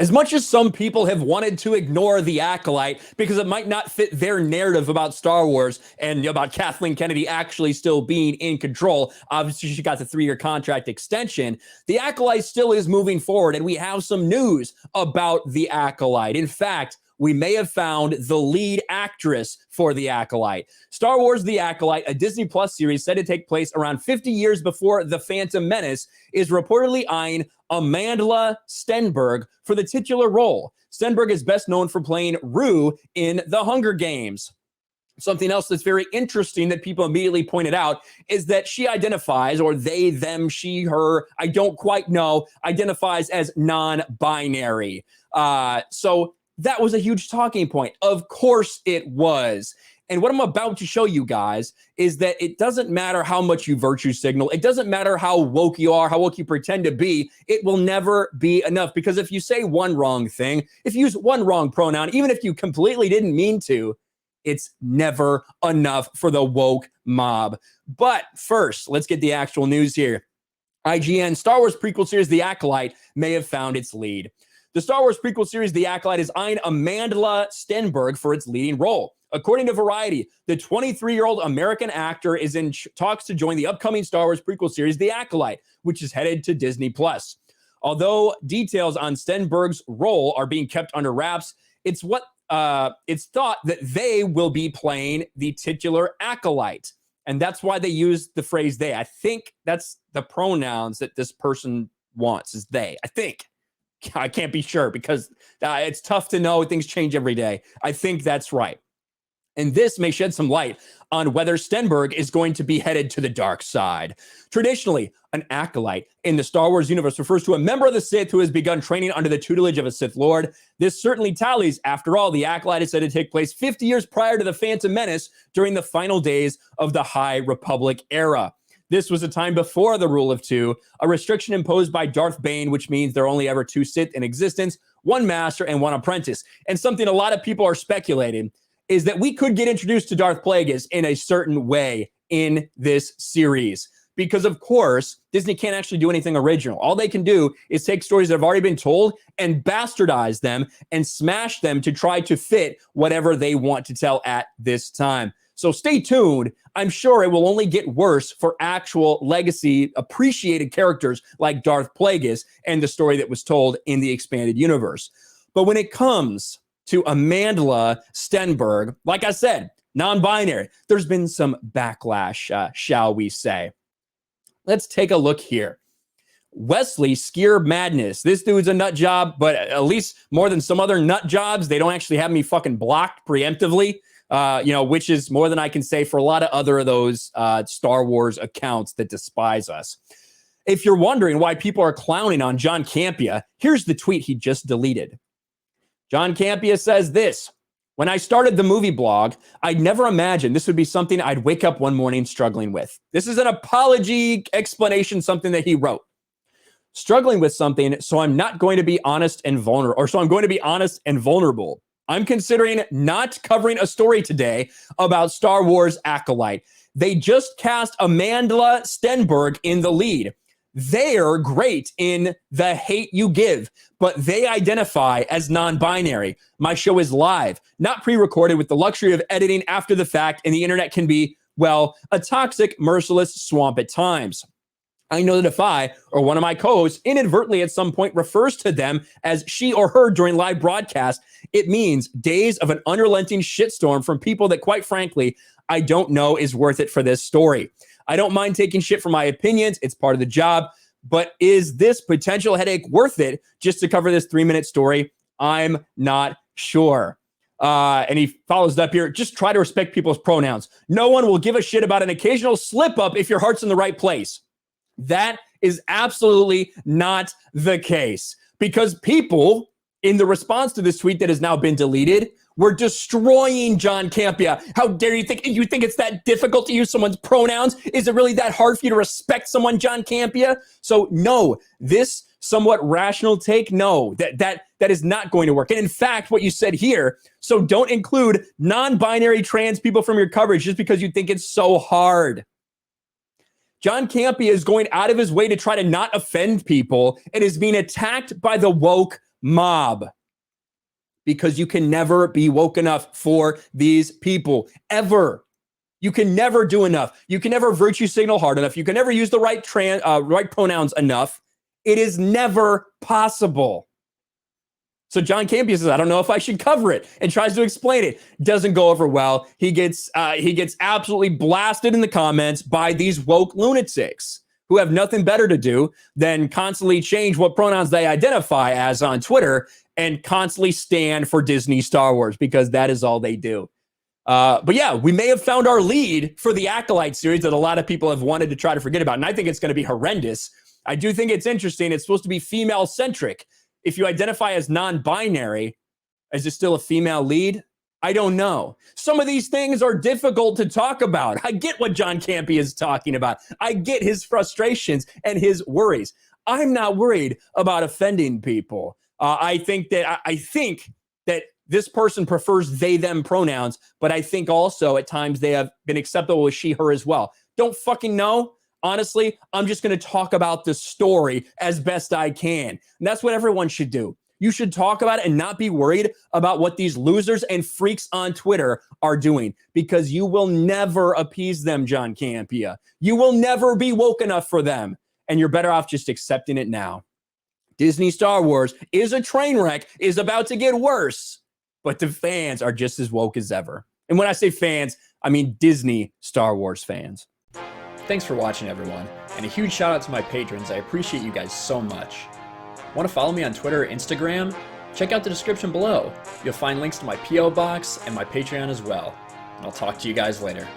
As much as some people have wanted to ignore the Acolyte because it might not fit their narrative about Star Wars and about Kathleen Kennedy actually still being in control, obviously she got the 3-year contract extension, the Acolyte still is moving forward, and we have some news about the Acolyte. In fact, we may have found the lead actress for the Acolyte. Star Wars The Acolyte, a Disney Plus series said to take place around 50 years before The Phantom Menace, is reportedly eyeing Amandla Stenberg for the titular role. Stenberg is best known for playing Rue in The Hunger Games. Something else that's very interesting that people immediately pointed out is that she identifies, or they, them, she, her, I don't quite know, identifies as non-binary. So that was a huge talking point. Of course it was. And what I'm about to show you guys is that it doesn't matter how much you virtue signal. It doesn't matter how woke you are, how woke you pretend to be. It will never be enough, because if you say one wrong thing, if you use one wrong pronoun, even if you completely didn't mean to, it's never enough for the woke mob. But first, let's get the actual news here. IGN, Star Wars prequel series The Acolyte may have found its lead. The Star Wars prequel series The Acolyte is eyeing Amandla Stenberg for its leading role. According to Variety, the 23-year-old American actor is in talks to join the upcoming Star Wars prequel series The Acolyte, which is headed to Disney+. Although details on Stenberg's role are being kept under wraps, it's thought that they will be playing the titular Acolyte. And that's why they use the phrase they. I think that's the pronouns that this person wants, is they. I think. I can't be sure because it's tough to know. Things change every day. I think that's right. And this may shed some light on whether Stenberg is going to be headed to the dark side. Traditionally, an acolyte in the Star Wars universe refers to a member of the Sith who has begun training under the tutelage of a Sith Lord. This certainly tallies. After all, the Acolyte is said to take place 50 years prior to the Phantom Menace during the final days of the High Republic era. This was a time before the Rule of Two, a restriction imposed by Darth Bane, which means there are only ever 2 Sith in existence, 1 master and 1 apprentice. And something a lot of people are speculating is that we could get introduced to Darth Plagueis in a certain way in this series. Because, of course, Disney can't actually do anything original. All they can do is take stories that have already been told and bastardize them and smash them to try to fit whatever they want to tell at this time. So stay tuned. I'm sure it will only get worse for actual legacy appreciated characters like Darth Plagueis and the story that was told in the expanded universe. But when it comes to Amandla Stenberg, like I said, non-binary, there's been some backlash, shall we say. Let's take a look here. Wesley Skier Madness. This dude's a nut job, but at least more than some other nut jobs, they don't actually have me fucking blocked preemptively. Which is more than I can say for a lot of other of those Star Wars accounts that despise us. If you're wondering why people are clowning on John Campea, here's the tweet he just deleted. John Campea says this: when I started the movie blog, I'd never imagined this would be something I'd wake up one morning struggling with. This is an apology explanation, something that he wrote. Struggling with something, so I'm not going to be honest and vulnerable, or so I'm going to be honest and vulnerable. I'm considering not covering a story today about Star Wars Acolyte. They just cast Amandla Stenberg in the lead. They're great in The Hate You Give, but they identify as non-binary. My show is live, not pre-recorded, with the luxury of editing after the fact, and the internet can be, well, a toxic, merciless swamp at times. I know that if I or one of my co-hosts inadvertently at some point refers to them as she or her during live broadcast, it means days of an unrelenting shitstorm from people that, quite frankly, I don't know is worth it for this story. I don't mind taking shit for my opinions. It's part of the job. But is this potential headache worth it just to cover this 3-minute story? I'm not sure. And he follows it up here. Just try to respect people's pronouns. No one will give a shit about an occasional slip up if your heart's in the right place. That is absolutely not the case, because people in the response to this tweet that has now been deleted were destroying John Campea. How dare you think it's that difficult to use someone's pronouns? Is it really that hard for you to respect someone, John Campea? So no, this somewhat rational take, no, that is not going to work. And in fact, what you said here, so don't include non-binary trans people from your coverage just because you think it's so hard. John Campea is going out of his way to try to not offend people and is being attacked by the woke mob. Because you can never be woke enough for these people, ever. You can never do enough. You can never virtue signal hard enough. You can never use the right pronouns enough. It is never possible. So John Campea says, I don't know if I should cover it, and tries to explain it. Doesn't go over well. He gets absolutely blasted in the comments by these woke lunatics who have nothing better to do than constantly change what pronouns they identify as on Twitter and constantly stand for Disney Star Wars, because that is all they do. But yeah, we may have found our lead for the Acolyte series that a lot of people have wanted to try to forget about. And I think it's going to be horrendous. I do think it's interesting. It's supposed to be female centric. If you identify as non-binary, is it still a female lead? I don't know. Some of these things are difficult to talk about. I get what John Campea is talking about. I get his frustrations and his worries. I'm not worried about offending people. I think that this person prefers they, them pronouns, but I think also at times they have been acceptable with she, her as well. Don't fucking know. Honestly, I'm just going to talk about the story as best I can. And that's what everyone should do. You should talk about it and not be worried about what these losers and freaks on Twitter are doing, because you will never appease them, John Campea. You will never be woke enough for them. And you're better off just accepting it now. Disney Star Wars is a train wreck, is about to get worse, but the fans are just as woke as ever. And when I say fans, I mean Disney Star Wars fans. Thanks for watching, everyone, and a huge shout out to my patrons. I appreciate you guys so much. Want to follow me on Twitter or Instagram? Check out the description below. You'll find links to my P.O. box and my Patreon as well. And I'll talk to you guys later.